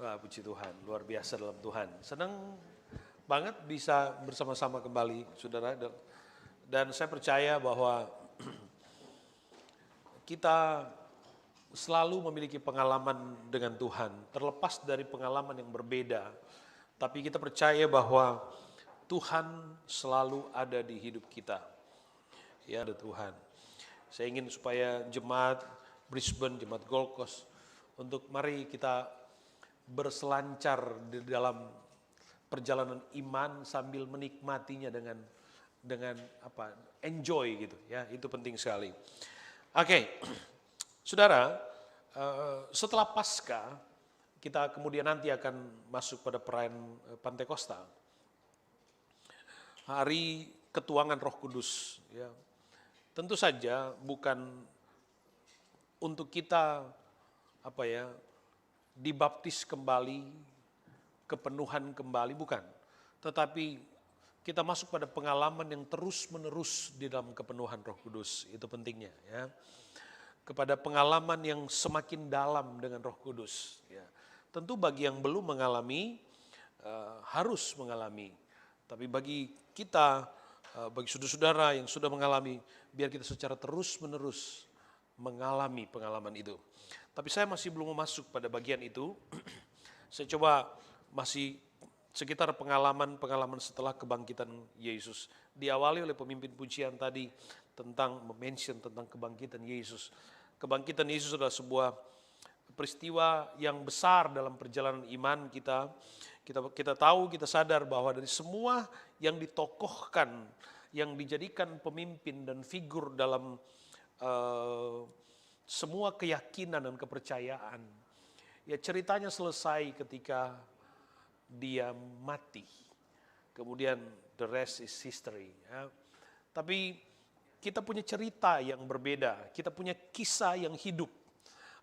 Wah, puji Tuhan, luar biasa dalam Tuhan. Senang banget bisa bersama-sama kembali, saudara. Dan saya percaya bahwa kita selalu memiliki pengalaman dengan Tuhan, terlepas dari pengalaman yang berbeda. Tapi kita percaya bahwa Tuhan selalu ada di hidup kita. Ya, ada Tuhan. Saya ingin supaya jemaat Brisbane, jemaat Gold Coast, untuk mari kita berselancar di dalam perjalanan iman sambil menikmatinya dengan enjoy gitu ya, itu penting sekali. Oke, saudara, setelah Paskah kita kemudian nanti akan masuk pada perayaan Pantekosta, hari ketuangan Roh Kudus. Ya, tentu saja bukan untuk kita dibaptis kembali, kepenuhan kembali, bukan. Tetapi kita masuk pada pengalaman yang terus-menerus di dalam kepenuhan Roh Kudus, itu pentingnya ya. Kepada pengalaman yang semakin dalam dengan Roh Kudus. Ya. Tentu bagi yang belum mengalami, harus mengalami. Tapi bagi kita, bagi saudara-saudara yang sudah mengalami, biar kita secara terus-menerus mengalami pengalaman itu. Tapi saya masih belum masuk pada bagian itu. Saya coba masih sekitar pengalaman setelah kebangkitan Yesus. Diawali oleh pemimpin pujian tadi tentang mention tentang kebangkitan Yesus. Kebangkitan Yesus adalah sebuah peristiwa yang besar dalam perjalanan iman kita. Kita tahu, kita sadar bahwa dari semua yang ditokohkan, yang dijadikan pemimpin dan figur dalam semua keyakinan dan kepercayaan, ya ceritanya selesai ketika dia mati. Kemudian the rest is history. Ya. Tapi kita punya cerita yang berbeda, kita punya kisah yang hidup.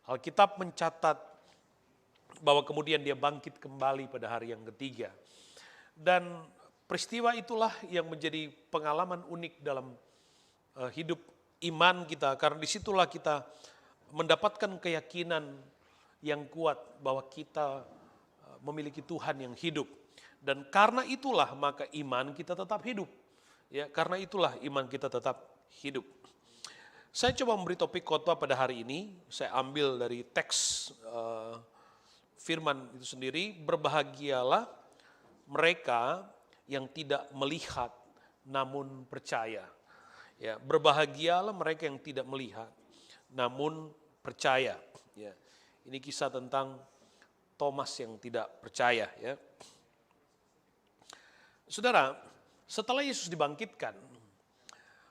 Alkitab mencatat bahwa kemudian dia bangkit kembali pada hari yang ketiga. Dan peristiwa itulah yang menjadi pengalaman unik dalam hidup iman kita, karena disitulah kita mendapatkan keyakinan yang kuat bahwa kita memiliki Tuhan yang hidup. Dan karena itulah maka iman kita tetap hidup. Ya, karena itulah iman kita tetap hidup. Saya coba memberi topik khotbah pada hari ini. Saya ambil dari teks firman itu sendiri. Berbahagialah mereka yang tidak melihat namun percaya. Ya, berbahagialah mereka yang tidak melihat namun percaya. Ya, ini kisah tentang Thomas yang tidak percaya. Ya. Saudara, setelah Yesus dibangkitkan,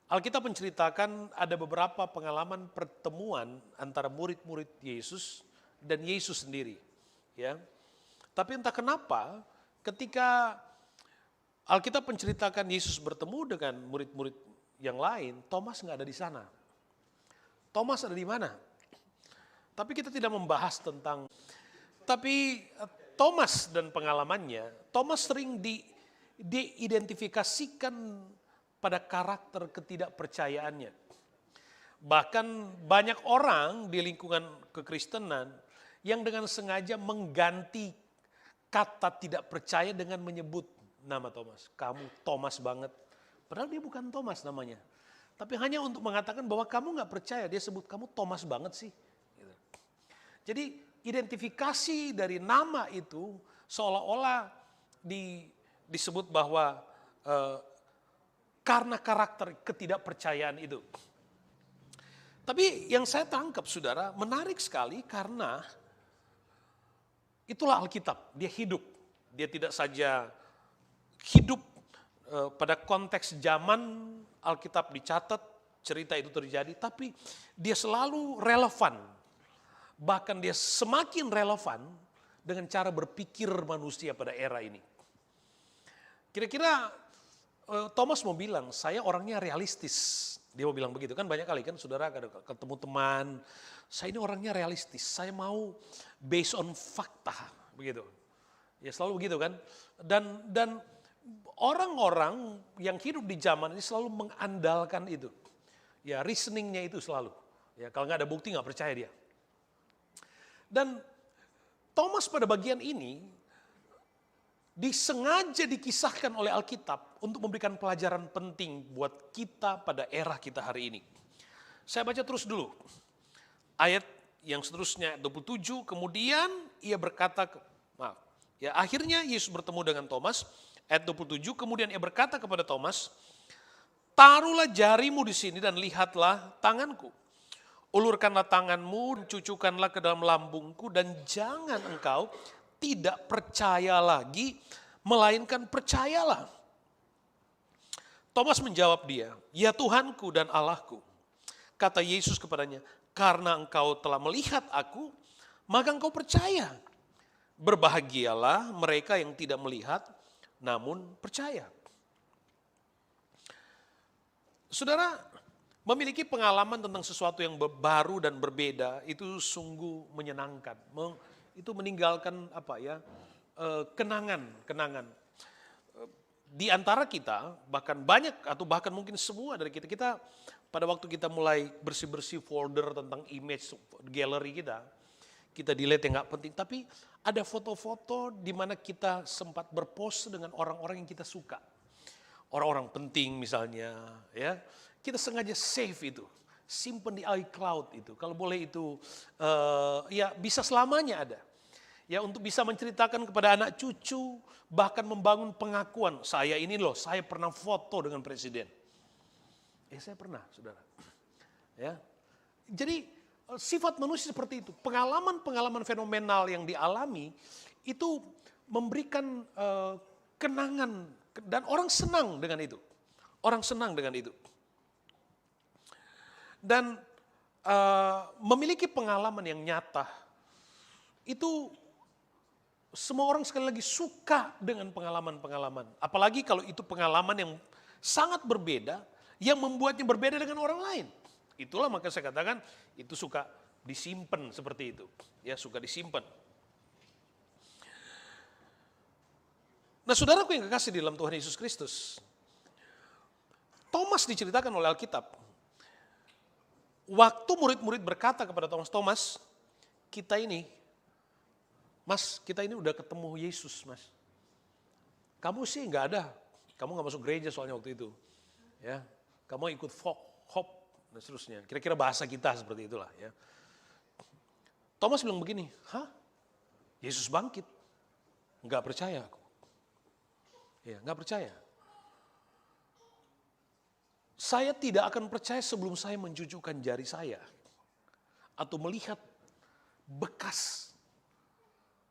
Alkitab menceritakan ada beberapa pengalaman pertemuan antara murid-murid Yesus dan Yesus sendiri. Ya. Tapi entah kenapa ketika Alkitab menceritakan Yesus bertemu dengan murid-murid yang lain, Thomas nggak ada di sana. Thomas ada di mana? Tapi kita tidak membahas tentang, tapi Thomas dan pengalamannya, Thomas sering diidentifikasikan pada karakter ketidakpercayaannya. Bahkan banyak orang di lingkungan kekristenan yang dengan sengaja mengganti kata tidak percaya dengan menyebut nama Thomas. Kamu Thomas banget. Padahal dia bukan Thomas namanya. Tapi hanya untuk mengatakan bahwa kamu gak percaya, dia sebut kamu Thomas banget sih. Gitu. Jadi identifikasi dari nama itu seolah-olah disebut bahwa karena karakter ketidakpercayaan itu. Tapi yang saya tangkap saudara menarik sekali karena itulah Alkitab, dia hidup. Dia tidak saja hidup pada konteks zaman Alkitab dicatat, cerita itu terjadi, tapi dia selalu relevan. Bahkan dia semakin relevan dengan cara berpikir manusia pada era ini. Kira-kira Thomas mau bilang, saya orangnya realistis. Dia mau bilang begitu, kan banyak kali kan saudara ketemu teman, saya ini orangnya realistis, saya mau based on fakta, begitu. Ya selalu begitu kan. Dan orang-orang yang hidup di zaman ini selalu mengandalkan itu. Ya reasoningnya itu selalu. Ya kalau nggak ada bukti nggak percaya dia. Dan Thomas pada bagian ini disengaja dikisahkan oleh Alkitab untuk memberikan pelajaran penting buat kita pada era kita hari ini. Saya baca terus dulu. Ayat yang seterusnya 27, kemudian ia berkata, akhirnya Yesus bertemu dengan Thomas. Ayat 27, kemudian ia berkata kepada Thomas, taruhlah jarimu di sini dan lihatlah tanganku. Ulurkanlah tanganmu, cucukkanlah ke dalam lambungku, dan jangan engkau tidak percaya lagi, melainkan percayalah. Thomas menjawab dia, ya Tuhanku dan Allahku. Kata Yesus kepadanya, karena engkau telah melihat aku, maka engkau percaya. Berbahagialah mereka yang tidak melihat, namun percaya. Saudara, memiliki pengalaman tentang sesuatu yang baru dan berbeda itu sungguh menyenangkan. Itu meninggalkan kenangan. Di antara kita, bahkan banyak atau bahkan mungkin semua dari kita pada waktu kita mulai bersih-bersih folder tentang image gallery kita delete yang nggak penting. Tapi ada foto-foto di mana kita sempat berpose dengan orang-orang yang kita suka. Orang-orang penting misalnya, ya. Kita sengaja save itu, simpen di iCloud itu. Kalau boleh itu, ya bisa selamanya ada. Ya untuk bisa menceritakan kepada anak cucu, bahkan membangun pengakuan. Saya pernah foto dengan presiden. Saya pernah, saudara. Ya, jadi sifat manusia seperti itu. Pengalaman-pengalaman fenomenal yang dialami itu memberikan kenangan dan orang senang dengan itu. Orang senang dengan itu. Dan memiliki pengalaman yang nyata, itu semua orang sekali lagi suka dengan pengalaman-pengalaman. Apalagi kalau itu pengalaman yang sangat berbeda, yang membuatnya berbeda dengan orang lain. Itulah maka saya katakan, itu suka disimpan seperti itu. Ya, suka disimpan. Nah saudaraku yang kekasih di dalam Tuhan Yesus Kristus, Thomas diceritakan oleh Alkitab. Waktu murid-murid berkata kepada Thomas, kita ini udah ketemu Yesus, Mas. Kamu sih nggak ada, kamu nggak masuk gereja soalnya waktu itu, ya. Kamu ikut hop dan seterusnya. Kira-kira bahasa kita seperti itulah, ya. Thomas bilang begini, Yesus bangkit? Nggak percaya aku, ya nggak percaya. Saya tidak akan percaya sebelum saya mencucukkan jari saya atau melihat bekas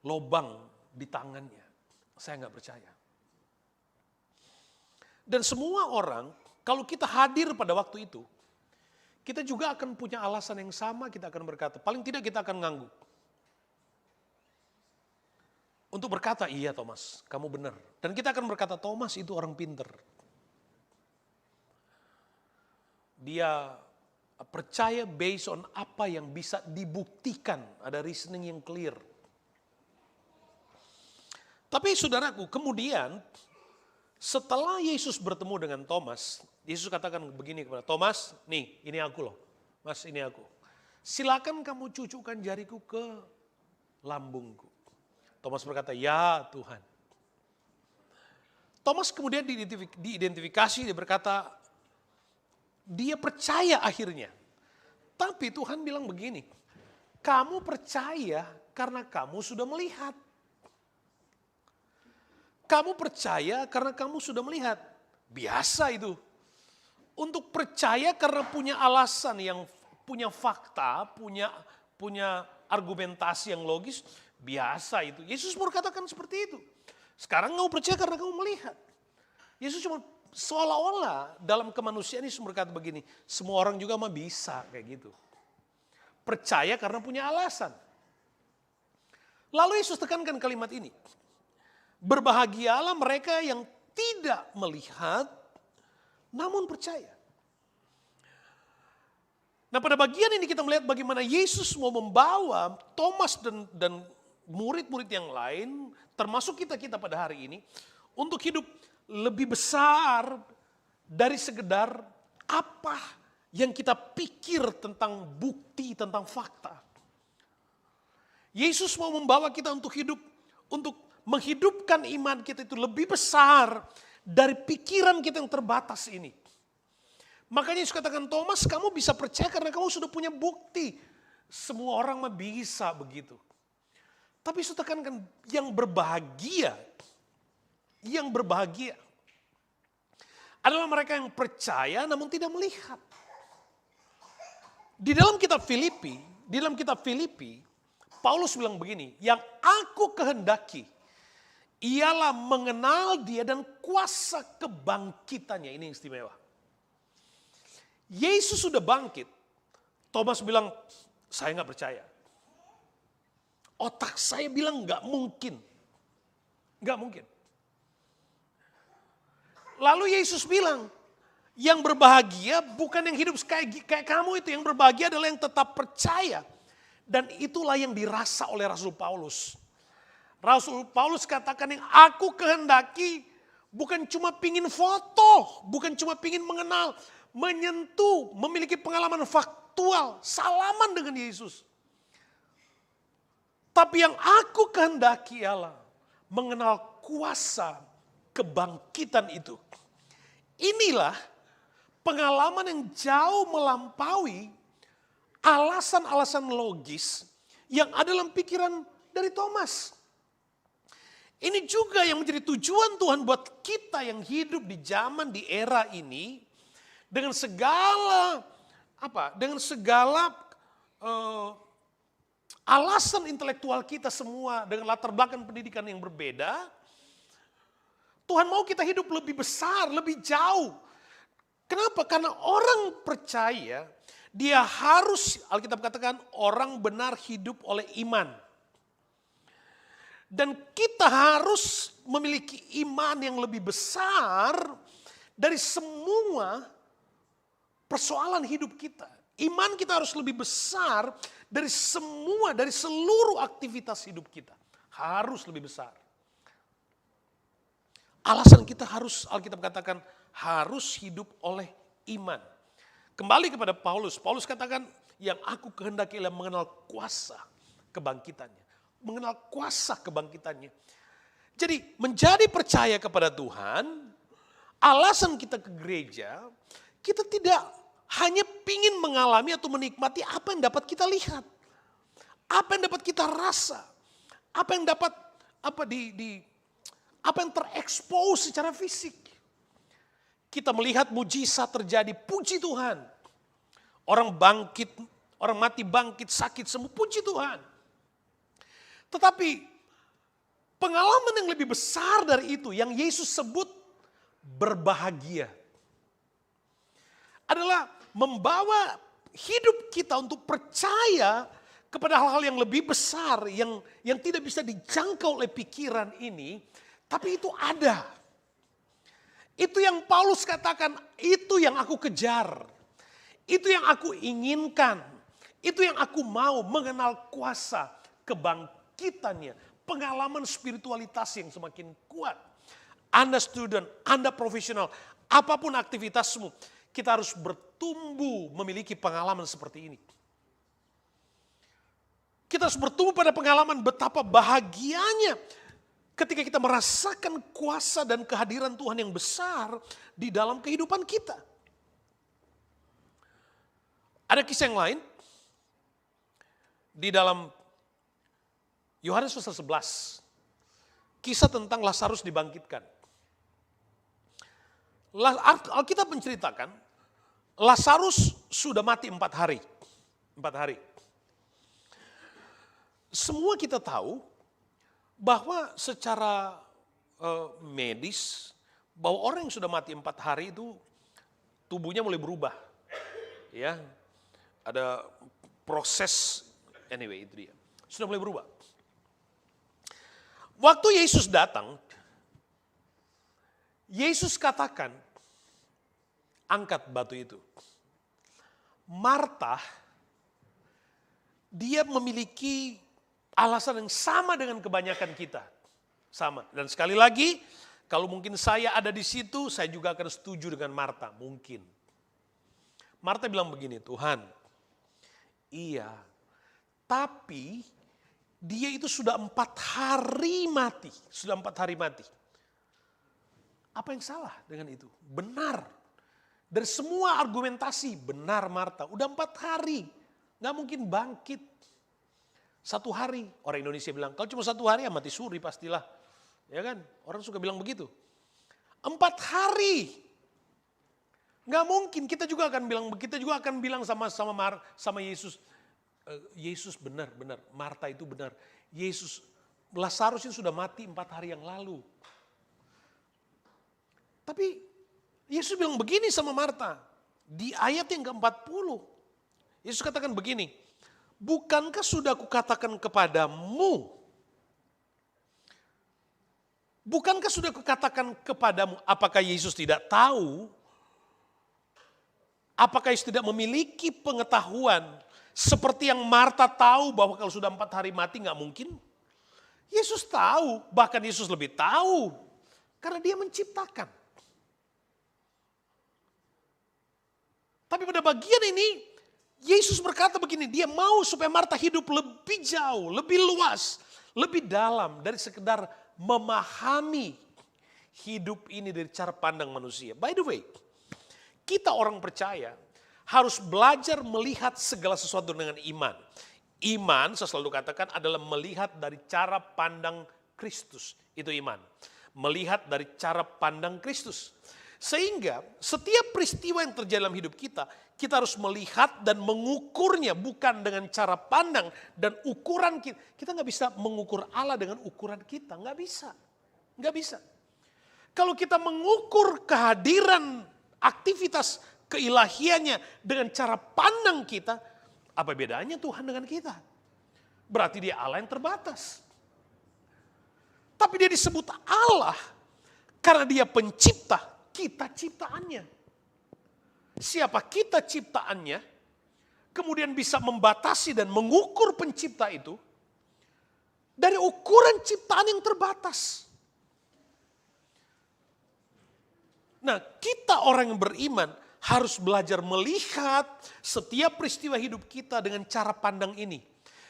lobang di tangannya. Saya nggak percaya. Dan semua orang, kalau kita hadir pada waktu itu, kita juga akan punya alasan yang sama, kita akan berkata, paling tidak kita akan ngangguk. Untuk berkata, iya Thomas, kamu benar. Dan kita akan berkata, Thomas itu orang pinter. Dia percaya based on apa yang bisa dibuktikan, ada reasoning yang clear. Tapi saudaraku, kemudian setelah Yesus bertemu dengan Thomas, Yesus katakan begini kepada Thomas, nih ini aku loh, Mas ini aku. Silakan kamu cucukkan jariku ke lambungku. Thomas berkata, ya Tuhan. Thomas kemudian diidentifikasi, dia berkata, dia percaya akhirnya. Tapi Tuhan bilang begini, kamu percaya karena kamu sudah melihat. Kamu percaya karena kamu sudah melihat. Biasa itu. Untuk percaya karena punya alasan yang punya fakta, punya argumentasi yang logis, biasa itu. Yesus berkatakan seperti itu. Sekarang kamu percaya karena kamu melihat. Yesus cuma seolah-olah dalam kemanusiaan Yesus berkata begini, semua orang juga mah bisa kayak gitu. Percaya karena punya alasan. Lalu Yesus tekankan kalimat ini. Berbahagialah mereka yang tidak melihat namun percaya. Nah pada bagian ini kita melihat bagaimana Yesus mau membawa Thomas dan murid-murid yang lain, termasuk kita pada hari ini, untuk hidup lebih besar dari sekedar apa yang kita pikir tentang bukti, tentang fakta. Yesus mau membawa kita untuk hidup, untuk menghidupkan iman kita itu lebih besar dari pikiran kita yang terbatas ini. Makanya Yesus katakan, Thomas, kamu bisa percaya karena kamu sudah punya bukti. Semua orang mah bisa begitu. Tapi Yesus tekankan yang berbahagia adalah mereka yang percaya namun tidak melihat. Di dalam kitab Filipi, Paulus bilang begini, yang aku kehendaki ialah mengenal dia dan kuasa kebangkitannya. Ini yang istimewa. Yesus sudah bangkit. Thomas bilang, saya nggak percaya. Otak saya bilang nggak mungkin. Nggak mungkin. Lalu Yesus bilang, yang berbahagia bukan yang hidup kayak kamu itu. Yang berbahagia adalah yang tetap percaya. Dan itulah yang dirasa oleh Rasul Paulus. Rasul Paulus katakan yang aku kehendaki bukan cuma pingin foto. Bukan cuma pingin mengenal, menyentuh, memiliki pengalaman faktual. Salaman dengan Yesus. Tapi yang aku kehendaki ialah mengenal kuasa kebangkitan itu. Inilah pengalaman yang jauh melampaui alasan-alasan logis yang ada dalam pikiran dari Thomas. Ini juga yang menjadi tujuan Tuhan buat kita yang hidup di zaman, di era ini. Dengan segala alasan intelektual kita semua, dengan latar belakang pendidikan yang berbeda, Tuhan mau kita hidup lebih besar, lebih jauh. Kenapa? Karena orang percaya, dia harus, Alkitab katakan, orang benar hidup oleh iman. Dan kita harus memiliki iman yang lebih besar dari semua persoalan hidup kita. Iman kita harus lebih besar dari seluruh aktivitas hidup kita. Harus lebih besar. Alasan kita harus, Alkitab katakan, harus hidup oleh iman. Kembali kepada Paulus. Paulus katakan, yang aku kehendaki adalah mengenal kuasa kebangkitannya. Mengenal kuasa kebangkitannya. Jadi menjadi percaya kepada Tuhan, alasan kita ke gereja, kita tidak hanya pingin mengalami atau menikmati apa yang dapat kita lihat. Apa yang dapat kita rasa. Apa yang dapat apa yang terekspos secara fisik. Kita melihat mujizat terjadi, puji Tuhan. Orang bangkit, orang mati bangkit, sakit sembuh, puji Tuhan. Tetapi pengalaman yang lebih besar dari itu, yang Yesus sebut berbahagia, adalah membawa hidup kita untuk percaya kepada hal-hal yang lebih besar, yang tidak bisa dijangkau oleh pikiran ini. Tapi itu ada. Itu yang Paulus katakan, itu yang aku kejar. Itu yang aku inginkan. Itu yang aku mau, mengenal kuasa kebangkitannya. Pengalaman spiritualitas yang semakin kuat. Anda student, Anda profesional, apapun aktivitasmu, kita harus bertumbuh memiliki pengalaman seperti ini. Kita harus bertumbuh pada pengalaman betapa bahagianya ketika kita merasakan kuasa dan kehadiran Tuhan yang besar di dalam kehidupan kita. Ada kisah yang lain di dalam Yohanes pasal 11. Kisah tentang Lazarus dibangkitkan. Alkitab menceritakan Lazarus sudah mati 4 hari. 4 hari. Semua kita tahu bahwa secara medis, bahwa orang yang sudah mati 4 hari itu tubuhnya mulai berubah. Ya, ada proses, anyway itu dia. Sudah mulai berubah. Waktu Yesus datang, Yesus katakan, angkat batu itu. Marta, dia memiliki alasan yang sama dengan kebanyakan kita. Sama. Dan sekali lagi, kalau mungkin saya ada di situ, saya juga akan setuju dengan Marta. Mungkin. Marta bilang begini, Tuhan, iya, tapi Dia itu sudah 4 hari mati. Sudah 4 hari mati. Apa yang salah dengan itu? Benar. Dari semua argumentasi, benar Marta. Udah 4 hari. Gak mungkin bangkit. 1 hari. Orang Indonesia bilang, kalau cuma 1 hari ya mati suri pastilah. Ya kan? Orang suka bilang begitu. 4 hari. Gak mungkin. Kita juga akan bilang sama Yesus. Yesus benar. Marta itu benar. Yesus, Lazarus itu sudah mati 4 hari yang lalu. Tapi Yesus bilang begini sama Marta. Di ayat yang ke-40. Yesus katakan begini. Bukankah sudah kukatakan kepadamu? Bukankah sudah kukatakan kepadamu? Apakah Yesus tidak tahu? Apakah Yesus tidak memiliki pengetahuan? Seperti yang Marta tahu bahwa kalau sudah 4 hari mati gak mungkin. Yesus tahu, bahkan Yesus lebih tahu. Karena dia menciptakan. Tapi pada bagian ini, Yesus berkata begini, dia mau supaya Marta hidup lebih jauh, lebih luas, lebih dalam dari sekedar memahami hidup ini dari cara pandang manusia. By the way, kita orang percaya harus belajar melihat segala sesuatu dengan iman. Iman, saya selalu katakan, adalah melihat dari cara pandang Kristus. Itu iman. Melihat dari cara pandang Kristus. Sehingga setiap peristiwa yang terjadi dalam hidup kita, kita harus melihat dan mengukurnya bukan dengan cara pandang dan ukuran kita. Kita nggak bisa mengukur Allah dengan ukuran kita, nggak bisa. Nggak bisa. Kalau kita mengukur kehadiran aktivitas keilahiannya dengan cara pandang kita, apa bedanya Tuhan dengan kita? Berarti dia Allah yang terbatas. Tapi dia disebut Allah karena dia pencipta. Kita ciptaannya. Siapa kita ciptaannya, kemudian bisa membatasi dan mengukur pencipta itu dari ukuran ciptaan yang terbatas. Nah, kita orang yang beriman harus belajar melihat setiap peristiwa hidup kita dengan cara pandang ini.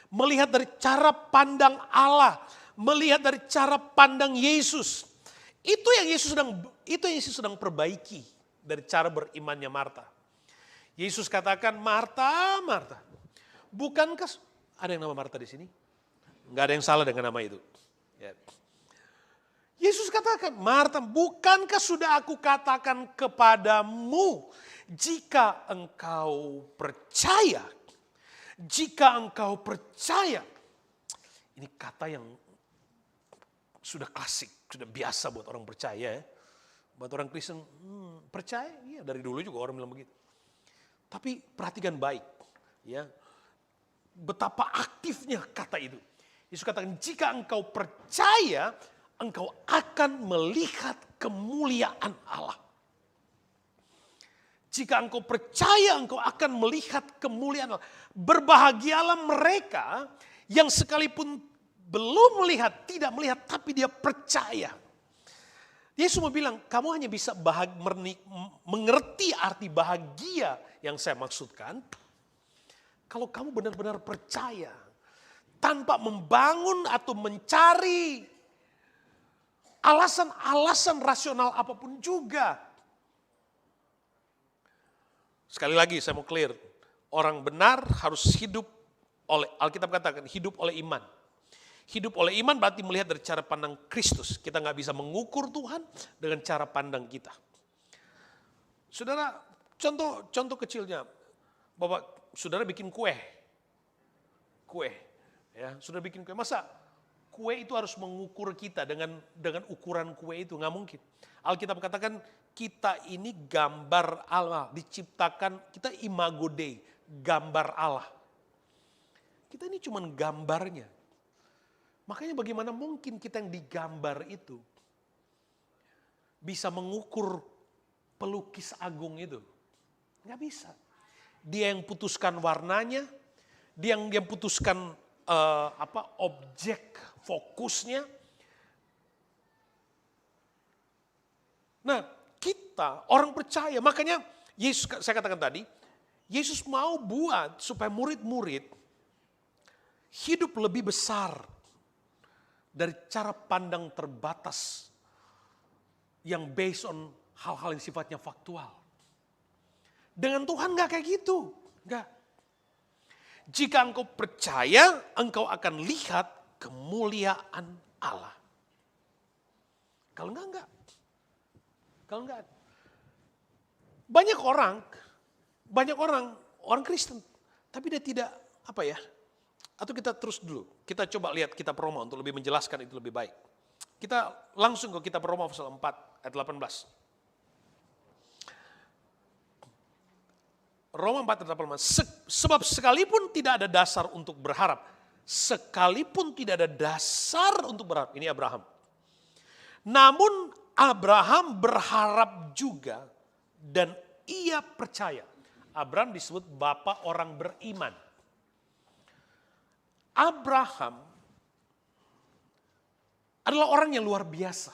Melihat dari cara pandang Allah, melihat dari cara pandang Yesus. Itu yang Yesus sedang perbaiki dari cara berimannya Marta. Yesus katakan, Marta, Marta, bukankah ada yang nama Marta di sini? Enggak ada yang salah dengan nama itu. Ya. Yesus katakan, Marta, bukankah sudah aku katakan kepadamu, jika engkau percaya, ini kata yang sudah klasik. Sudah biasa buat orang percaya ya. Buat orang Kristen, percaya? Iya, dari dulu juga orang bilang begitu. Tapi perhatikan baik. Ya, betapa aktifnya kata itu. Yesus katakan, jika engkau percaya, engkau akan melihat kemuliaan Allah. Jika engkau percaya, engkau akan melihat kemuliaan Allah. Berbahagialah mereka yang sekalipun belum melihat, tidak melihat, tapi dia percaya. Yesus mau bilang, kamu hanya bisa mengerti arti bahagia yang saya maksudkan, kalau kamu benar-benar percaya, tanpa membangun atau mencari alasan-alasan rasional apapun juga. Sekali lagi saya mau clear, orang benar harus hidup oleh, Alkitab katakan, hidup oleh iman. Hidup oleh iman berarti melihat dari cara pandang Kristus. Kita nggak bisa mengukur Tuhan dengan cara pandang kita. Saudara, contoh kecilnya, Bapak, saudara bikin kue, ya, saudara bikin kue. Masa kue itu harus mengukur kita dengan ukuran kue itu? Nggak mungkin. Alkitab katakan kita ini gambar Allah, diciptakan, kita imago Dei, gambar Allah. Kita ini cuma gambarnya. Makanya bagaimana mungkin kita yang digambar itu bisa mengukur pelukis agung itu? Nggak bisa. Dia yang putuskan warnanya, dia yang putuskan objek fokusnya. Nah, kita orang percaya, makanya Yesus, saya katakan tadi, Yesus mau buat supaya murid-murid hidup lebih besar dari cara pandang terbatas yang based on hal-hal yang sifatnya faktual. Dengan Tuhan gak kayak gitu. Enggak. Jika engkau percaya, engkau akan lihat kemuliaan Allah. Kalau enggak. Kalau enggak. Banyak orang Kristen, tapi dia tidak, atau kita terus dulu, kita coba lihat kitab Roma untuk lebih menjelaskan itu lebih baik. Kita langsung ke kitab Roma pasal 4 ayat 18. Roma 4 ayat 18, sebab sekalipun tidak ada dasar untuk berharap, ini Abraham. Namun Abraham berharap juga dan ia percaya. Abraham disebut bapa orang beriman. Abraham adalah orang yang luar biasa.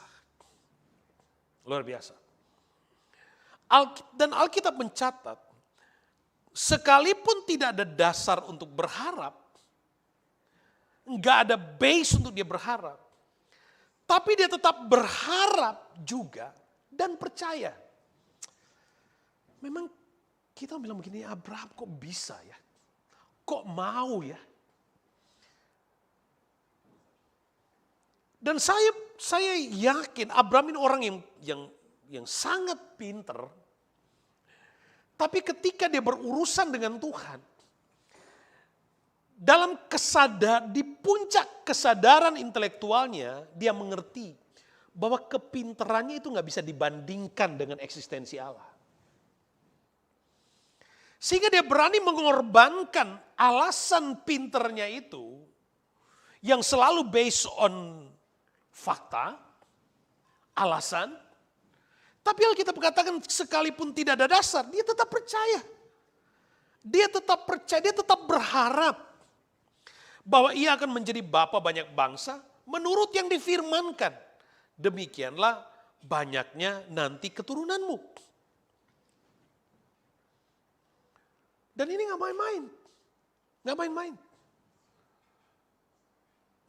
Luar biasa. Dan Alkitab mencatat, sekalipun tidak ada dasar untuk berharap, enggak ada base untuk dia berharap, tapi dia tetap berharap juga dan percaya. Memang kita bilang begini, Abraham kok bisa ya? Kok mau ya? Dan saya yakin Abraham ini orang yang sangat pinter. Tapi ketika dia berurusan dengan Tuhan, di puncak kesadaran intelektualnya, dia mengerti bahwa kepinterannya itu nggak bisa dibandingkan dengan eksistensi Allah. Sehingga dia berani mengorbankan alasan pinternya itu yang selalu based on fakta, alasan. Tapi Alkitab katakan sekalipun tidak ada dasar, dia tetap percaya. Dia tetap percaya, dia tetap berharap bahwa ia akan menjadi bapa banyak bangsa menurut yang difirmankan. Demikianlah banyaknya nanti keturunanmu. Dan ini gak main-main. Gak main-main.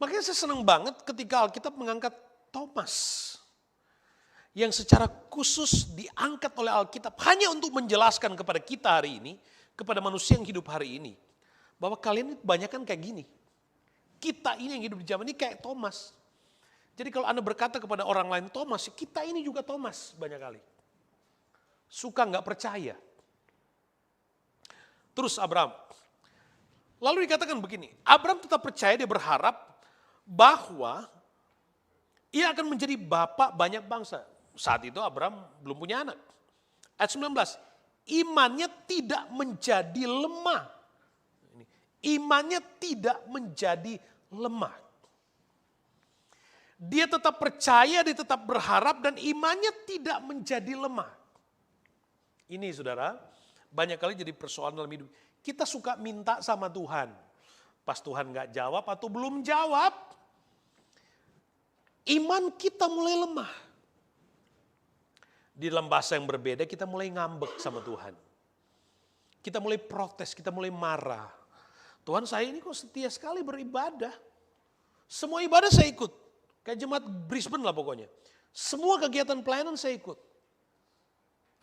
Makanya saya senang banget ketika Alkitab mengangkat Thomas. Yang secara khusus diangkat oleh Alkitab hanya untuk menjelaskan kepada kita hari ini, kepada manusia yang hidup hari ini, bahwa kalian ini kebanyakan kayak gini. Kita ini yang hidup di zaman ini kayak Thomas. Jadi kalau Anda berkata kepada orang lain Thomas, kita ini juga Thomas banyak kali. Suka gak percaya. Terus Abraham. Lalu dikatakan begini, Abraham tetap percaya, dia berharap bahwa ia akan menjadi bapak banyak bangsa. Saat itu Abraham belum punya anak. Ayat 19, imannya tidak menjadi lemah. Imannya tidak menjadi lemah. Dia tetap percaya, dia tetap berharap dan imannya tidak menjadi lemah. Ini saudara, banyak kali jadi persoalan dalam hidup. Kita suka minta sama Tuhan. Pas Tuhan gak jawab atau belum jawab, iman kita mulai lemah. Di dalam bahasa yang berbeda kita mulai ngambek sama Tuhan. Kita mulai protes, kita mulai marah. Tuhan saya ini kok setia sekali beribadah. Semua ibadah saya ikut. Kayak jemaat Brisbane lah pokoknya. Semua kegiatan pelayanan saya ikut.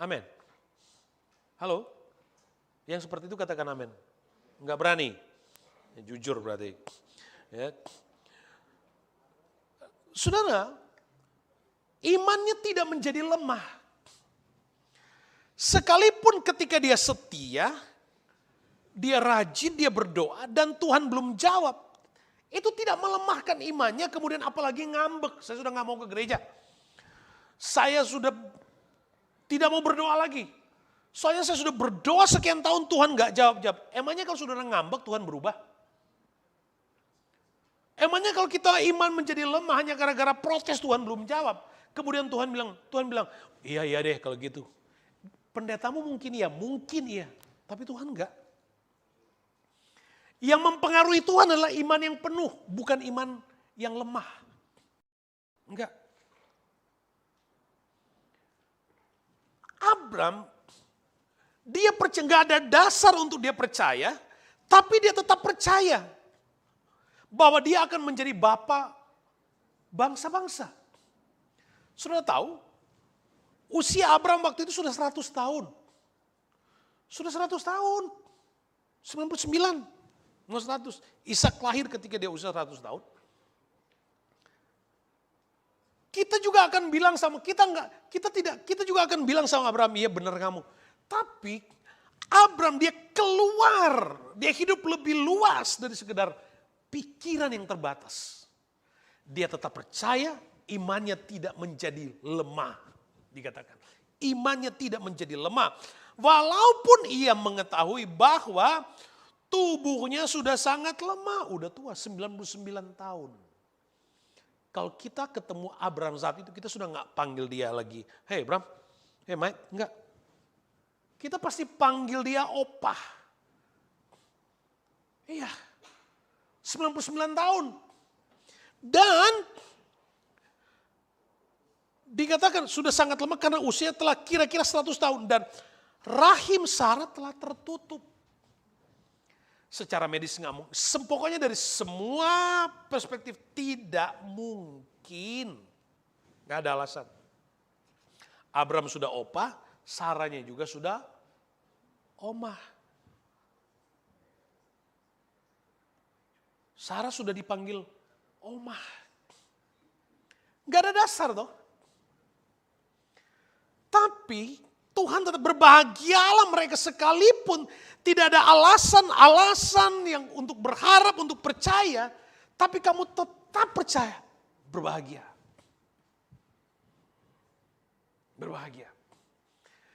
Amin. Halo? Yang seperti itu katakan amin. Enggak berani. Ya, jujur berarti. Ya. Saudara, imannya tidak menjadi lemah. Sekalipun ketika dia setia, dia rajin, dia berdoa dan Tuhan belum jawab. Itu tidak melemahkan imannya, kemudian apalagi ngambek. Saya sudah gak mau ke gereja. Saya sudah tidak mau berdoa lagi. Soalnya saya sudah berdoa sekian tahun Tuhan gak jawab-jawab. Emangnya kalau saudara ngambek Tuhan berubah? Emangnya kalau kita iman menjadi lemah hanya gara-gara protes Tuhan belum jawab. Kemudian Tuhan bilang, iya deh kalau gitu. Pendetamu mungkin iya. Tapi Tuhan enggak. Yang mempengaruhi Tuhan adalah iman yang penuh, bukan iman yang lemah. Enggak. Abraham, dia percaya, enggak ada dasar untuk dia percaya, tapi dia tetap percaya. bahwa dia akan menjadi bapa bangsa-bangsa. Sudah tahu, usia Abraham waktu itu sudah 100 tahun. Sudah 100 tahun. 99, mau 100. Ishak lahir ketika dia usia 100 tahun. Kita juga akan bilang sama, kita juga akan bilang sama Abraham, iya benar kamu. Tapi Abraham dia keluar, dia hidup lebih luas dari sekedar pikiran yang terbatas. Dia tetap percaya, imannya tidak menjadi lemah. Dikatakan, imannya tidak menjadi lemah. Walaupun ia mengetahui bahwa tubuhnya sudah sangat lemah. Udah tua, 99 tahun. Kalau kita ketemu Abraham saat itu, kita sudah gak panggil dia lagi. Hey Abraham, hey Mike, enggak. Kita pasti panggil dia opah. Iya, 99 tahun. Dan dikatakan sudah sangat lemah karena usia telah kira-kira 100 tahun. Dan rahim Sarah telah tertutup. Secara medis nggak mungkin. Pokoknya dari semua perspektif tidak mungkin. Nggak ada alasan. Abraham sudah opah, Sarahnya juga sudah omah. Sarah sudah dipanggil omah. Nggak ada dasar toh. Tapi Tuhan tetap berbahagialah mereka sekalipun tidak ada alasan-alasan yang untuk berharap, untuk percaya. Tapi kamu tetap percaya, berbahagia. Berbahagia.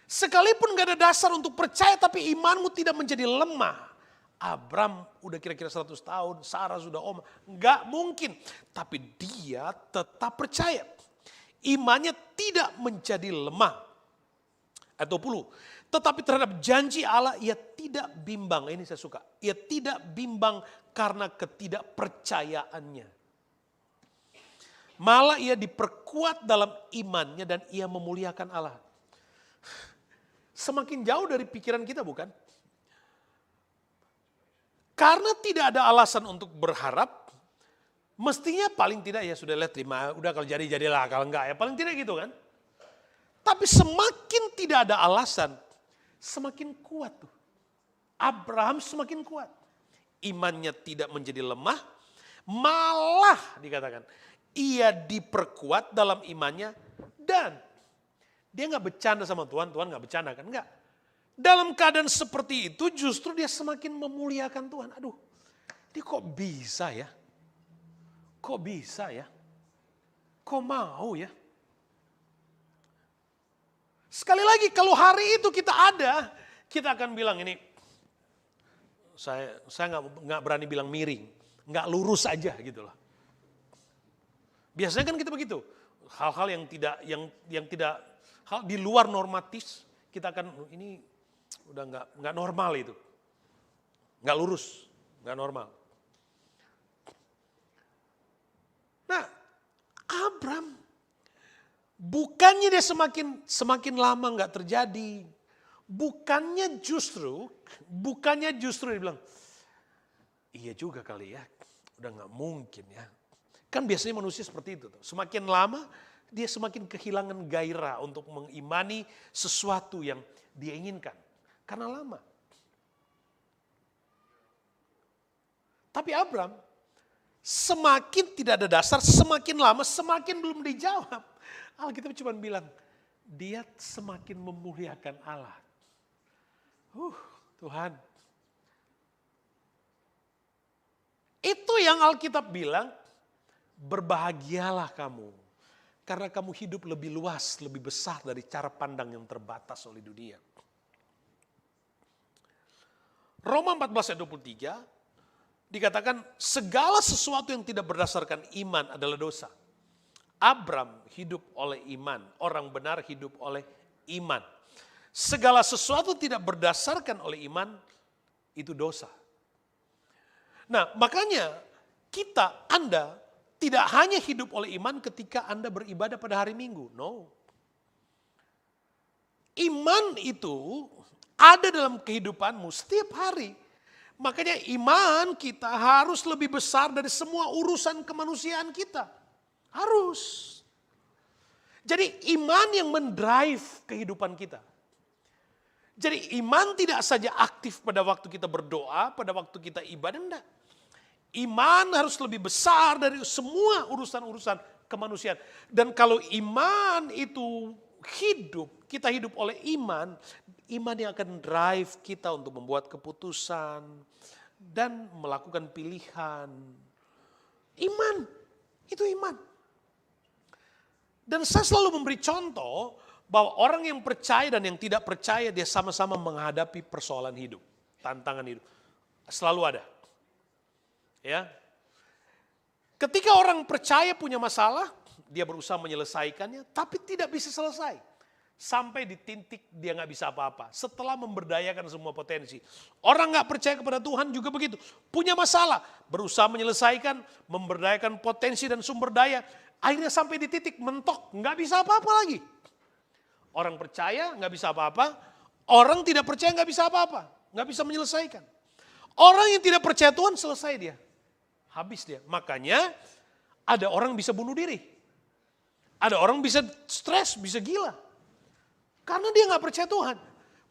Sekalipun gak ada dasar untuk percaya tapi imanmu tidak menjadi lemah. Abraham udah kira-kira 100 tahun, Sarah sudah omah. Gak mungkin. Tapi dia tetap percaya. Imannya tidak menjadi lemah. Ayat 20. Tetapi terhadap janji Allah ia tidak bimbang. Ini saya suka. Ia tidak bimbang karena ketidakpercayaannya. Malah ia diperkuat dalam imannya dan ia memuliakan Allah. Semakin jauh dari pikiran kita bukan? Karena tidak ada alasan untuk berharap. Mestinya paling tidak ya sudah lihat terima. Udah kalau jadi jadilah, kalau enggak ya paling tidak gitu kan. Tapi semakin tidak ada alasan, semakin kuat tuh. Abraham semakin kuat. Imannya tidak menjadi lemah, malah dikatakan ia diperkuat dalam imannya dan dia nggak bercanda sama Tuhan, Tuhan nggak bercanda kan? Enggak. Dalam keadaan seperti itu justru dia semakin memuliakan Tuhan. Aduh, dia kok bisa ya? Kok bisa ya? Kok mau ya? Sekali lagi kalau hari itu kita ada, kita akan bilang ini, saya nggak berani bilang miring, nggak lurus aja gitu loh. Biasanya kan kita begitu, hal-hal yang tidak hal di luar normatif, kita akan ini udah nggak normal itu, nggak lurus, nggak normal. Nah, Abraham bukannya dia semakin lama nggak terjadi, bukannya justru dia bilang, iya juga kali ya, udah nggak mungkin ya. Kan biasanya manusia seperti itu. Semakin lama dia semakin kehilangan gairah untuk mengimani sesuatu yang dia inginkan. Karena lama. Tapi Abraham semakin tidak ada dasar, semakin lama semakin belum dijawab. Alkitab cuma bilang, dia semakin memuliakan Allah. Tuhan. Itu yang Alkitab bilang, berbahagialah kamu. Karena kamu hidup lebih luas, lebih besar dari cara pandang yang terbatas oleh dunia. Roma 14 ayat 23 dikatakan segala sesuatu yang tidak berdasarkan iman adalah dosa. Abraham hidup oleh iman, orang benar hidup oleh iman. Segala sesuatu tidak berdasarkan oleh iman itu dosa. Nah, makanya Anda tidak hanya hidup oleh iman ketika Anda beribadah pada hari Minggu. No. Iman itu ada dalam kehidupanmu setiap hari. Makanya iman kita harus lebih besar dari semua urusan kemanusiaan kita. Harus. Jadi iman yang mendrive kehidupan kita. Jadi iman tidak saja aktif pada waktu kita berdoa, pada waktu kita ibadah, enggak. Iman harus lebih besar dari semua urusan-urusan kemanusiaan. Dan kalau iman itu hidup, kita hidup oleh iman, iman yang akan drive kita untuk membuat keputusan dan melakukan pilihan. Iman, itu iman. Dan saya selalu memberi contoh bahwa orang yang percaya dan yang tidak percaya dia sama-sama menghadapi persoalan hidup, tantangan hidup. Selalu ada. Ya. Ketika orang percaya punya masalah, dia berusaha menyelesaikannya, tapi tidak bisa selesai. Sampai di titik dia nggak bisa apa-apa. Setelah memberdayakan semua potensi. Orang nggak percaya kepada Tuhan juga begitu. Punya masalah, berusaha menyelesaikan, memberdayakan potensi dan sumber daya. Akhirnya sampai di titik mentok, nggak bisa apa-apa lagi. Orang percaya nggak bisa apa-apa, orang tidak percaya nggak bisa apa-apa. Nggak bisa menyelesaikan. Orang yang tidak percaya Tuhan selesai dia. Habis dia. Makanya ada orang bisa bunuh diri. Ada orang bisa stres, bisa gila. Karena dia nggak percaya Tuhan.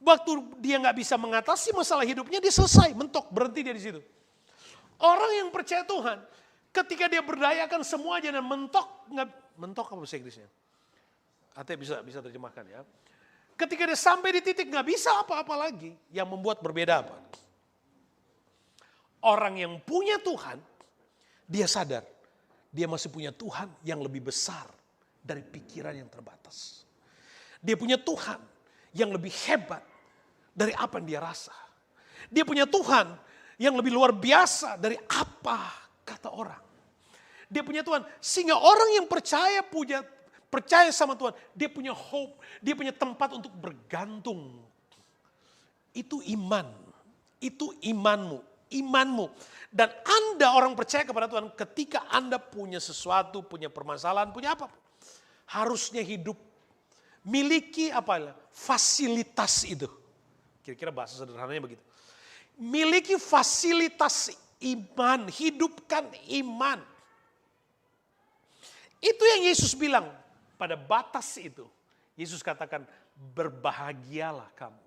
Waktu dia nggak bisa mengatasi masalah hidupnya, dia selesai, mentok, berhenti dia di situ. Orang yang percaya Tuhan, ketika dia berdayakan semua aja dan mentok, mentok apa bahasa Inggrisnya? Artinya bisa terjemahkan ya. Ketika dia sampai di titik nggak bisa apa-apa lagi, yang membuat berbeda apa? Orang yang punya Tuhan, dia sadar, dia masih punya Tuhan yang lebih besar dari pikiran yang terbatas. Dia punya Tuhan yang lebih hebat dari apa yang dia rasa. Dia punya Tuhan yang lebih luar biasa dari apa kata orang. Dia punya Tuhan, sehingga orang yang percaya sama Tuhan, dia punya hope, dia punya tempat untuk bergantung. Itu iman, itu imanmu. Dan Anda orang percaya kepada Tuhan ketika Anda punya sesuatu, punya permasalahan, punya apa. Harusnya hidup miliki fasilitas itu. Kira-kira bahasa sederhananya begitu. Miliki fasilitas iman, hidupkan iman. Itu yang Yesus bilang pada batas itu. Yesus katakan berbahagialah kamu.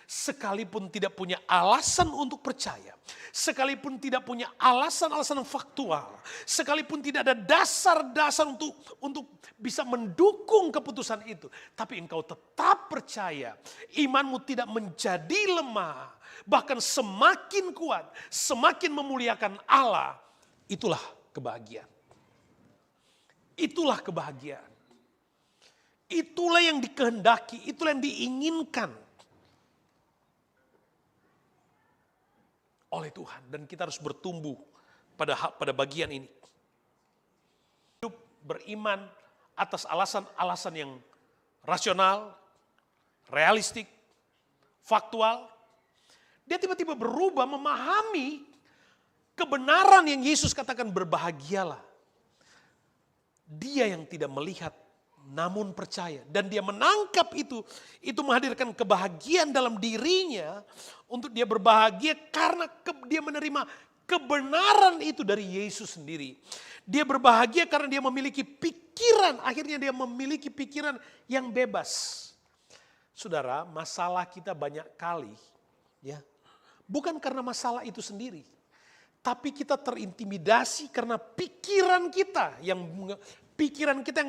Sekalipun tidak punya alasan untuk percaya, sekalipun tidak punya alasan-alasan faktual, sekalipun tidak ada dasar-dasar untuk bisa mendukung keputusan itu, tapi engkau tetap percaya, imanmu tidak menjadi lemah, bahkan semakin kuat, semakin memuliakan Allah, itulah kebahagiaan. Itulah kebahagiaan. Itulah yang dikehendaki, itulah yang diinginkan oleh Tuhan, dan kita harus bertumbuh pada bagian ini. Hidup beriman atas alasan-alasan yang rasional, realistik, faktual. Dia tiba-tiba berubah memahami kebenaran yang Yesus katakan berbahagialah. Dia yang tidak melihat namun percaya, dan dia menangkap itu menghadirkan kebahagiaan dalam dirinya untuk dia berbahagia karena dia menerima kebenaran itu dari Yesus sendiri. Dia berbahagia karena dia memiliki pikiran, akhirnya dia memiliki pikiran yang bebas. Saudara, masalah kita banyak kali ya, bukan karena masalah itu sendiri, tapi kita terintimidasi karena pikiran kita yang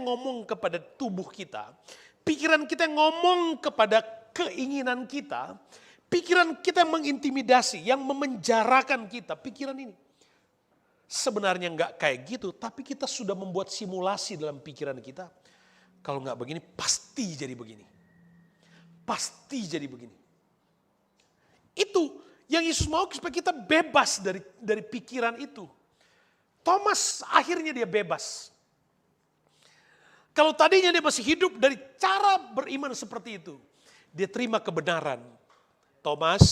ngomong kepada tubuh kita. Pikiran kita yang ngomong kepada keinginan kita. Pikiran kita yang mengintimidasi, yang memenjarakan kita. Pikiran ini. Sebenarnya enggak kayak gitu, tapi kita sudah membuat simulasi dalam pikiran kita. Kalau enggak begini, pasti jadi begini. Pasti jadi begini. Itu yang Yesus mau supaya kita bebas dari pikiran itu. Thomas akhirnya dia bebas. Kalau tadinya dia masih hidup dari cara beriman seperti itu, dia terima kebenaran. Thomas,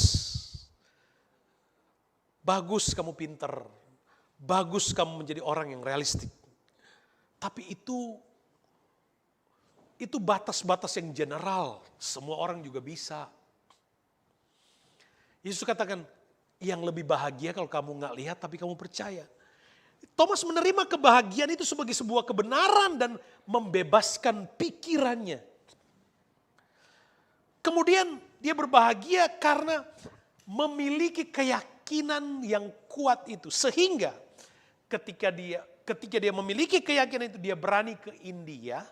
bagus kamu pinter, bagus kamu menjadi orang yang realistik. Tapi itu batas-batas yang general, semua orang juga bisa. Yesus katakan, yang lebih bahagia kalau kamu nggak lihat tapi kamu percaya. Thomas menerima kebahagiaan itu sebagai sebuah kebenaran dan membebaskan pikirannya. Kemudian dia berbahagia karena memiliki keyakinan yang kuat itu. Sehingga ketika dia memiliki keyakinan itu, dia berani ke India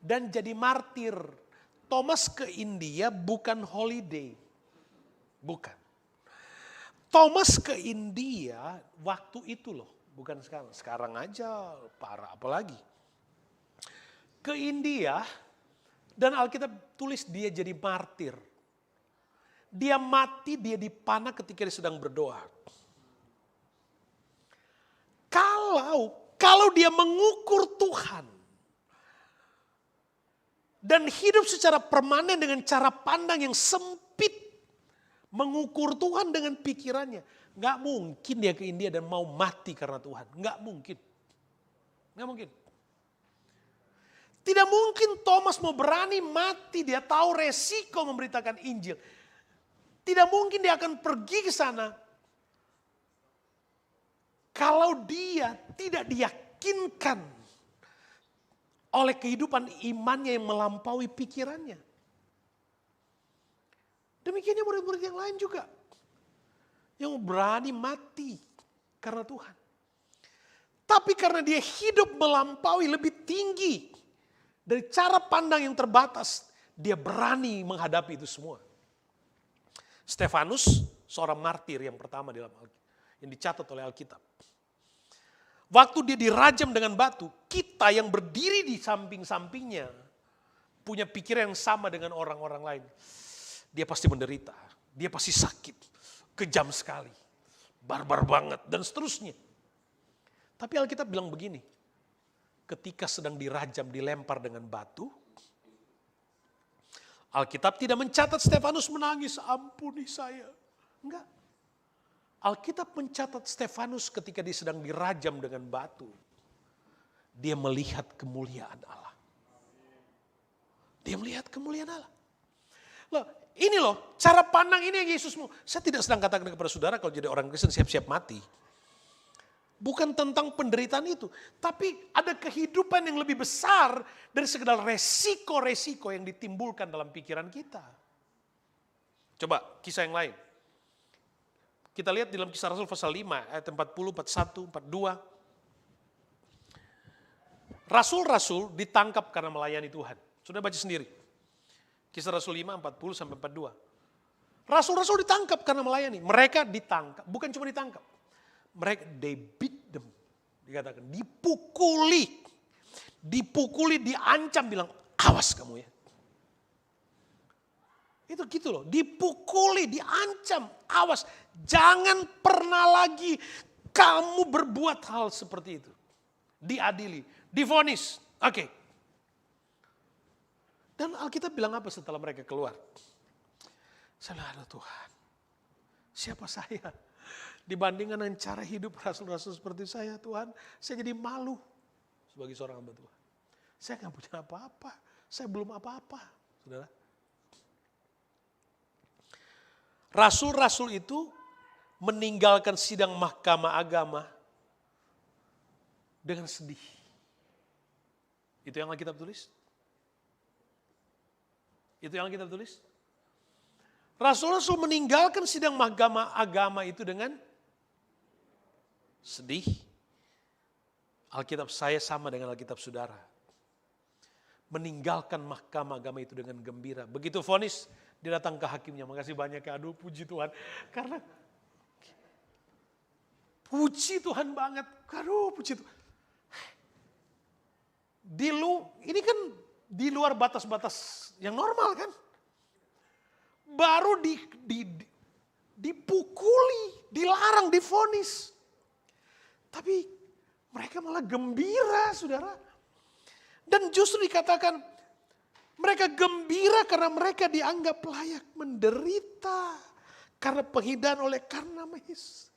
dan jadi martir. Thomas ke India bukan holiday. Bukan. Thomas ke India waktu itu loh, bukan sekarang. Sekarang aja parah, apalagi. Ke India dan Alkitab tulis dia jadi martir. Dia mati, dia dipanah ketika dia sedang berdoa. Kalau dia mengukur Tuhan dan hidup secara permanen dengan cara pandang yang sempit, mengukur Tuhan dengan pikirannya, nggak mungkin dia ke India dan mau mati karena Tuhan. Nggak mungkin. Nggak mungkin. Tidak mungkin Thomas mau berani mati, dia tahu resiko memberitakan Injil. Tidak mungkin dia akan pergi ke sana kalau dia tidak diyakinkan oleh kehidupan imannya yang melampaui pikirannya. Demikiannya murid-murid yang lain juga. Yang berani mati karena Tuhan. Tapi karena dia hidup melampaui lebih tinggi dari cara pandang yang terbatas, dia berani menghadapi itu semua. Stefanus, seorang martir yang pertama dalam yang dicatat oleh Alkitab. Waktu dia dirajam dengan batu, kita yang berdiri di samping-sampingnya punya pikiran yang sama dengan orang-orang lain. Dia pasti menderita, dia pasti sakit, kejam sekali, barbar banget, dan seterusnya. Tapi Alkitab bilang begini, ketika sedang dirajam, dilempar dengan batu, Alkitab tidak mencatat Stefanus menangis, ampuni saya. Enggak. Alkitab mencatat Stefanus ketika dia sedang dirajam dengan batu. Dia melihat kemuliaan Allah. Dia melihat kemuliaan Allah. Loh, ini loh, cara pandang ini yang Yesus mau. Saya tidak sedang katakan kepada saudara kalau jadi orang Kristen siap-siap mati. Bukan tentang penderitaan itu. Tapi ada kehidupan yang lebih besar dari sekedar resiko-resiko yang ditimbulkan dalam pikiran kita. Coba kisah yang lain. Kita lihat dalam Kisah Rasul pasal 5 ayat 40, 41, 42. Rasul-rasul ditangkap karena melayani Tuhan. Sudah baca sendiri. Kisah Rasul 5, 40 sampai 42. Rasul-rasul ditangkap karena melayani. Mereka ditangkap, bukan cuma ditangkap. Mereka they beat them. Dikatakan dipukuli. Dipukuli, diancam, bilang awas kamu ya. Itu gitu loh, dipukuli, diancam, awas. Jangan pernah lagi kamu berbuat hal seperti itu. Diadili, divonis, oke. Dan Alkitab bilang apa setelah mereka keluar? Saya bilang, aduh Tuhan, siapa saya? Dibandingkan dengan cara hidup rasul-rasul seperti saya, Tuhan, saya jadi malu sebagai seorang hamba Tuhan. Saya gak punya apa-apa, saya belum apa-apa, saudara. Rasul-rasul itu meninggalkan sidang mahkamah agama dengan sedih. Itu yang Alkitab tulis? Itu yang Alkitab tulis? Rasul-rasul meninggalkan sidang mahkamah agama itu dengan sedih. Alkitab saya sama dengan Alkitab saudara. Meninggalkan mahkamah agama itu dengan gembira. Begitu vonis, dia datang ke hakimnya. Makasih banyak ya, aduh puji Tuhan. Karena puji Tuhan banget. Aduh puji Tuhan. Ini kan di luar batas-batas yang normal kan. Baru dipukuli, dilarang, divonis. Tapi mereka malah gembira, saudara. Dan justru dikatakan mereka gembira karena mereka dianggap layak menderita karena penghinaan oleh karena Yesus.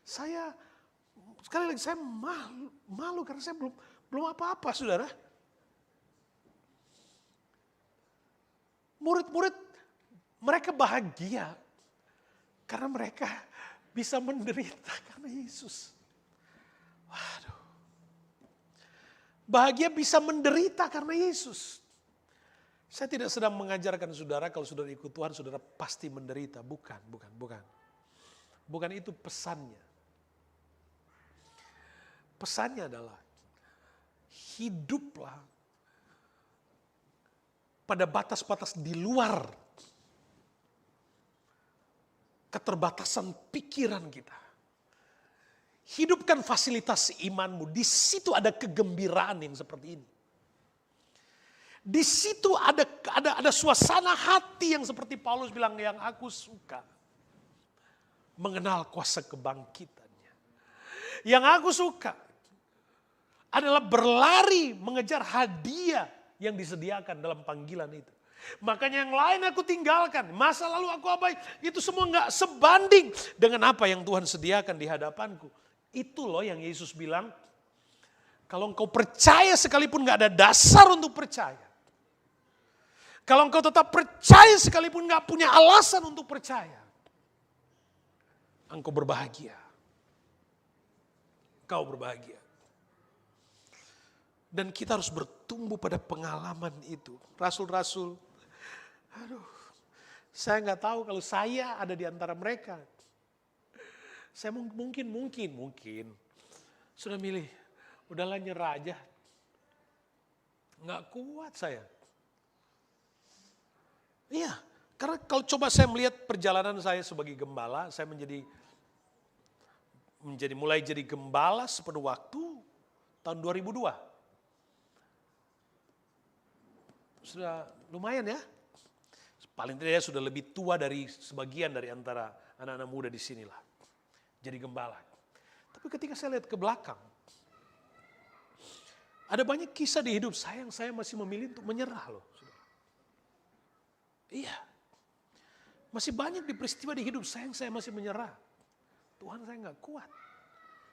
Sekali lagi saya malu karena saya belum apa-apa, saudara. Murid-murid mereka bahagia Karena mereka bisa menderita karena Yesus. Waduh. Bahagia bisa menderita karena Yesus. Saya tidak sedang mengajarkan saudara kalau saudara ikut Tuhan, saudara pasti menderita. Bukan. Bukan itu pesannya. Pesannya adalah hiduplah pada batas-batas di luar keterbatasan pikiran kita. Hidupkan fasilitas imanmu. Di situ ada kegembiraan yang seperti ini. Di situ ada suasana hati yang seperti Paulus bilang, yang aku suka mengenal kuasa kebangkitannya. Yang aku suka adalah berlari mengejar hadiah yang disediakan dalam panggilan itu. Makanya yang lain aku tinggalkan, masa lalu aku abai, itu semua gak sebanding dengan apa yang Tuhan sediakan di hadapanku. Itu loh yang Yesus bilang, kalau engkau percaya sekalipun gak ada dasar untuk percaya. Kalau engkau tetap percaya sekalipun gak punya alasan untuk percaya, engkau berbahagia. Kau berbahagia. Dan kita harus bertumbuh pada pengalaman itu. Rasul-rasul, saya gak tahu kalau saya ada di antara mereka. Saya mungkin sudah milih, udahlah nyerah aja. Gak kuat saya. Iya, karena kalau coba saya melihat perjalanan saya sebagai gembala, saya mulai jadi gembala sepenuh waktu tahun 2002. Sudah lumayan ya. Paling tidak sudah lebih tua dari sebagian dari antara anak-anak muda di sinilah. Jadi gembala. Tapi ketika saya lihat ke belakang, ada banyak kisah di hidup saya yang saya masih memilih untuk menyerah loh. Iya. Masih banyak di peristiwa di hidup saya yang saya masih menyerah. Tuhan, saya gak kuat.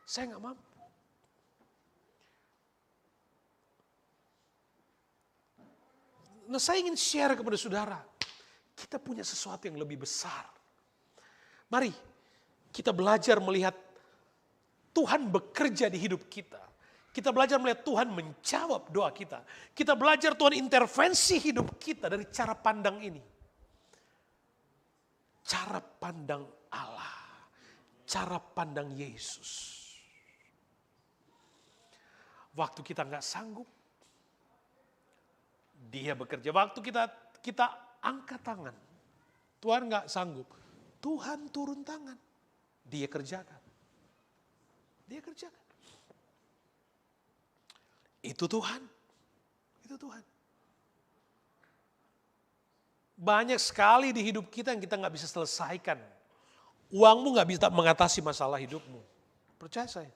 Saya gak mampu. Nah, saya ingin share kepada saudara. Kita punya sesuatu yang lebih besar. Mari kita belajar melihat Tuhan bekerja di hidup kita. Kita belajar melihat Tuhan menjawab doa kita. Kita belajar Tuhan intervensi hidup kita dari cara pandang ini. Cara pandang Allah. Cara pandang Yesus. Waktu kita gak sanggup, Dia bekerja. Waktu kita angkat tangan, Tuhan gak sanggup, Tuhan turun tangan. Dia kerjakan. Dia kerjakan. Itu Tuhan. Itu Tuhan. Banyak sekali di hidup kita yang kita gak bisa selesaikan. Uangmu gak bisa mengatasi masalah hidupmu. Percaya saya.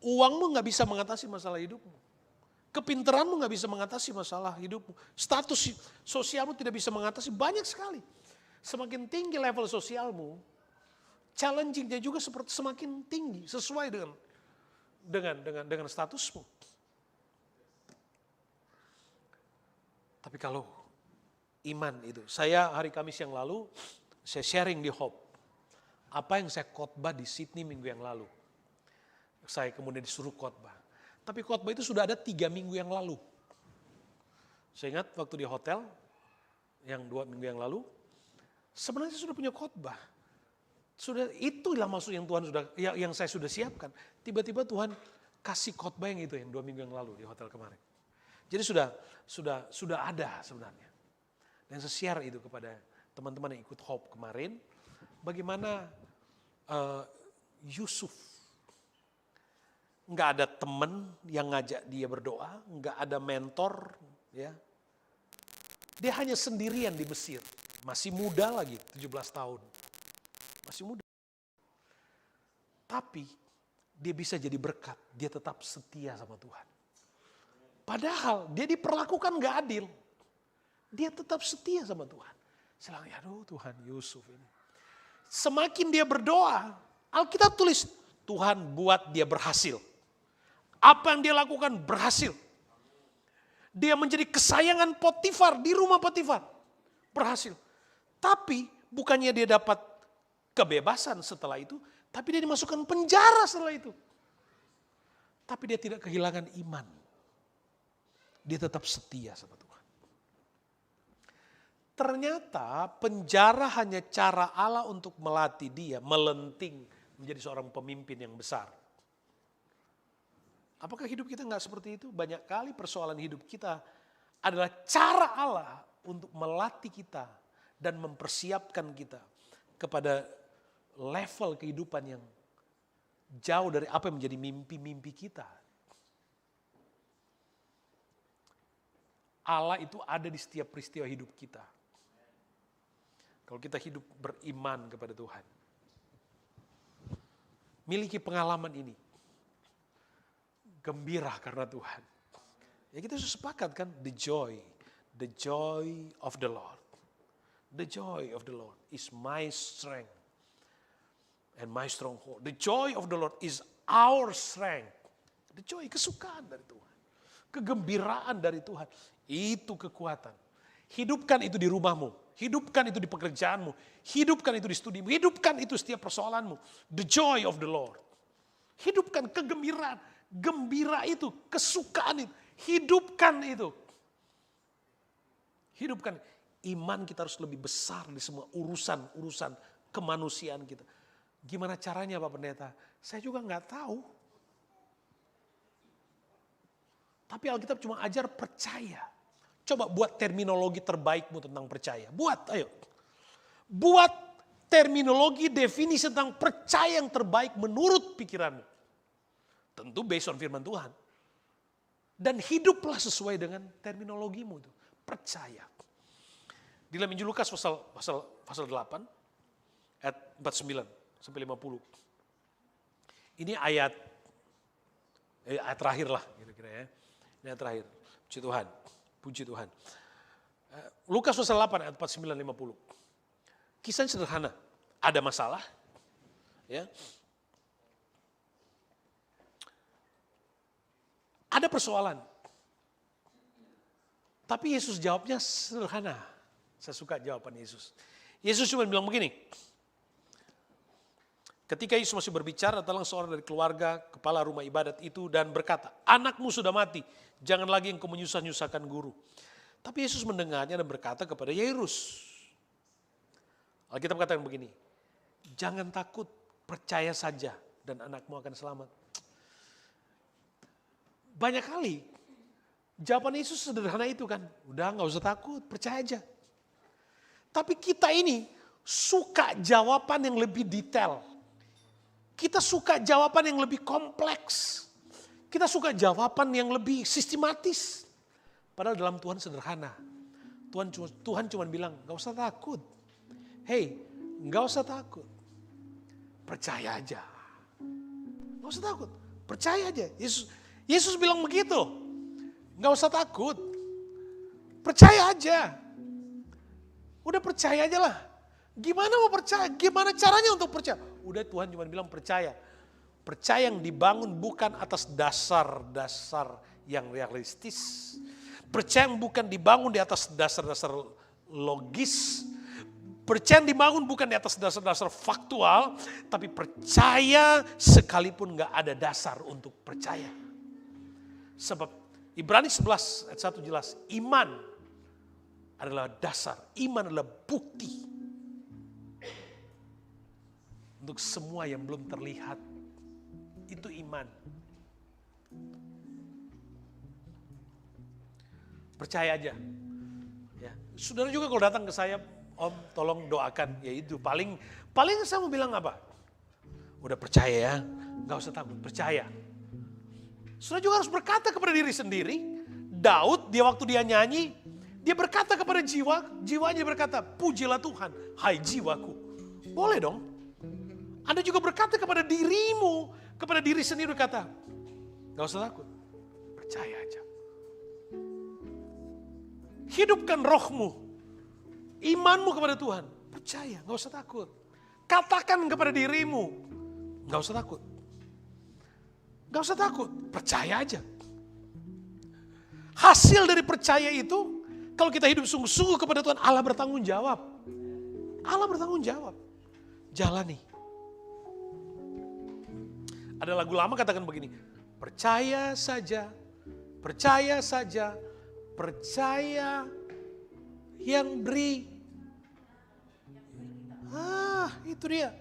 Uangmu gak bisa mengatasi masalah hidupmu. Kepintaranmu gak bisa mengatasi masalah hidupmu. Status sosialmu tidak bisa mengatasi. Banyak sekali. Semakin tinggi level sosialmu, challenging-nya juga seperti semakin tinggi. Sesuai dengan statusmu. Tapi kalau iman itu, saya hari Kamis yang lalu, saya sharing di Hope. Apa yang saya khotbah di Sydney minggu yang lalu. Saya kemudian disuruh khotbah. Tapi khotbah itu sudah ada 3 minggu yang lalu. Saya ingat waktu di hotel, yang 2 minggu yang lalu, sebenarnya saya sudah punya khotbah. Itulah maksud yang Tuhan yang saya sudah siapkan. Tiba-tiba Tuhan kasih khotbah yang itu yang 2 minggu yang lalu di hotel kemarin. Jadi sudah ada sebenarnya. Dan saya share itu kepada teman-teman yang ikut Hope kemarin. Bagaimana Yusuf, nggak ada teman yang ngajak dia berdoa, nggak ada mentor, ya. Dia hanya sendirian di Mesir. Masih muda lagi, 17 tahun. Masih muda. Tapi dia bisa jadi berkat. Dia tetap setia sama Tuhan. Padahal dia diperlakukan gak adil. Dia tetap setia sama Tuhan. Saya bilang, aduh Tuhan, Yusuf ini. Semakin dia berdoa, Alkitab tulis, Tuhan buat dia berhasil. Apa yang dia lakukan berhasil. Dia menjadi kesayangan Potifar di rumah Potifar. Berhasil. Tapi bukannya dia dapat kebebasan setelah itu, tapi dia dimasukkan penjara setelah itu. Tapi dia tidak kehilangan iman. Dia tetap setia sama Tuhan. Ternyata penjara hanya cara Allah untuk melatih dia melenting menjadi seorang pemimpin yang besar. Apakah hidup kita nggak seperti itu? Banyak kali persoalan hidup kita adalah cara Allah untuk melatih kita dan mempersiapkan kita kepada level kehidupan yang jauh dari apa yang menjadi mimpi-mimpi kita. Allah itu ada di setiap peristiwa hidup kita. Kalau kita hidup beriman kepada Tuhan. Miliki pengalaman ini. Gembira karena Tuhan. Ya kita sudah sepakat kan, the joy of the Lord. The joy of the Lord is my strength and my stronghold. The joy of the Lord is our strength. The joy, kesukaan dari Tuhan. Kegembiraan dari Tuhan. Itu kekuatan. Hidupkan itu di rumahmu. Hidupkan itu di pekerjaanmu. Hidupkan itu di studimu. Hidupkan itu setiap persoalanmu. The joy of the Lord. Hidupkan kegembiraan. Gembira itu, kesukaan itu. Hidupkan itu. Hidupkan. Iman kita harus lebih besar di semua urusan kemanusiaan kita. Gimana caranya Pak Pendeta? Saya juga nggak tahu. Tapi Alkitab cuma ajar percaya. Coba buat terminologi terbaikmu tentang percaya. Buat, ayo. Buat terminologi definisi tentang percaya yang terbaik menurut pikiranmu. Tentu based on firman Tuhan. Dan hiduplah sesuai dengan terminologimu itu. Percaya. Di dalam Injil Lukas pasal 8 ayat 49 sampai 50. Ini ayat terakhir lah kira-kira ya. Ini ayat terakhir. Puji Tuhan. Puji Tuhan. Lukas pasal 8 ayat 49-50. Kisahnya sederhana. Ada masalah. Ya. Ada persoalan. Tapi Yesus jawabnya sederhana. Saya suka jawaban Yesus. Yesus cuma bilang begini. Ketika Yesus masih berbicara, datang seorang dari keluarga kepala rumah ibadat itu dan berkata, anakmu sudah mati, jangan lagi engkau menyusah-nyusahkan guru. Tapi Yesus mendengarnya dan berkata kepada Yairus. Alkitab katakan begini, jangan takut, percaya saja dan anakmu akan selamat. Banyak kali jawaban Yesus sederhana itu kan, udah gak usah takut, percaya aja. Tapi kita ini suka jawaban yang lebih detail. Kita suka jawaban yang lebih kompleks. Kita suka jawaban yang lebih sistematis. Padahal dalam Tuhan sederhana. Tuhan cuma bilang, gak usah takut. Hey, gak usah takut. Percaya aja. Gak usah takut, percaya aja. Yesus bilang begitu. Gak usah takut. Percaya aja. Udah percaya aja lah. Gimana mau percaya? Gimana caranya untuk percaya? Udah Tuhan cuma bilang percaya. Percaya yang dibangun bukan atas dasar-dasar yang realistis. Percaya yang bukan dibangun di atas dasar-dasar logis. Percaya yang dibangun bukan di atas dasar-dasar faktual. Tapi percaya sekalipun gak ada dasar untuk percaya. Sebab Ibrani 11 ayat 1 jelas. Iman adalah dasar, iman adalah bukti untuk semua yang belum terlihat. Itu iman. Percaya aja. Ya. Saudara juga kalau datang ke saya, Om tolong doakan. Ya itu paling saya mau bilang apa? Udah percaya ya, gak usah takut, percaya. Saudara juga harus berkata kepada diri sendiri. Daud dia waktu dia nyanyi, dia berkata kepada jiwanya berkata, pujilah Tuhan, hai jiwaku. Boleh dong. Anda juga berkata kepada dirimu, kepada diri sendiri berkata, gak usah takut, percaya aja. Hidupkan rohmu, imanmu kepada Tuhan, percaya, gak usah takut. Katakan kepada dirimu, gak usah takut. Gak usah takut, percaya aja. Hasil dari percaya itu, kalau kita hidup sungguh-sungguh kepada Tuhan, Allah bertanggung jawab. Allah bertanggung jawab. jalani. Ada lagu lama katakan begini, percaya saja, percaya saja, percaya yang beri. Itu dia.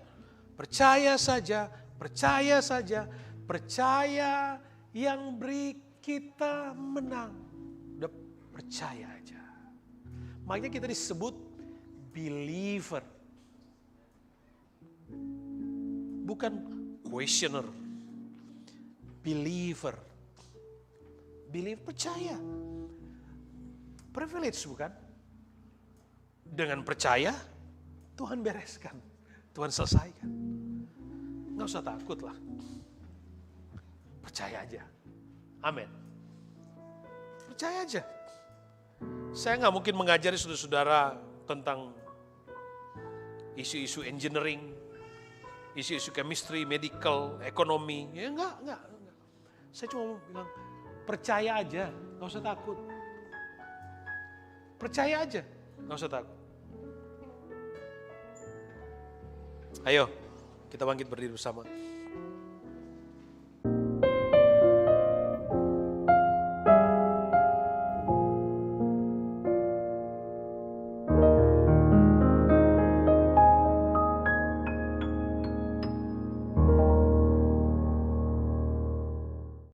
Percaya saja, percaya saja, percaya yang beri kita menang. Udah percaya aja. Makanya kita disebut believer. Bukan questioner. Believer. Believer, percaya. Privilege bukan? Dengan percaya, Tuhan bereskan. Tuhan selesaikan. Nggak usah takut lah. Percaya aja. Amin. Percaya aja. Saya nggak mungkin mengajari saudara-saudara tentang isu-isu engineering, isu-isu chemistry, medical, ekonomi. Ya enggak. Saya cuma bilang, percaya aja, nggak usah takut. Percaya aja, nggak usah takut. Ayo, kita bangkit berdiri bersama.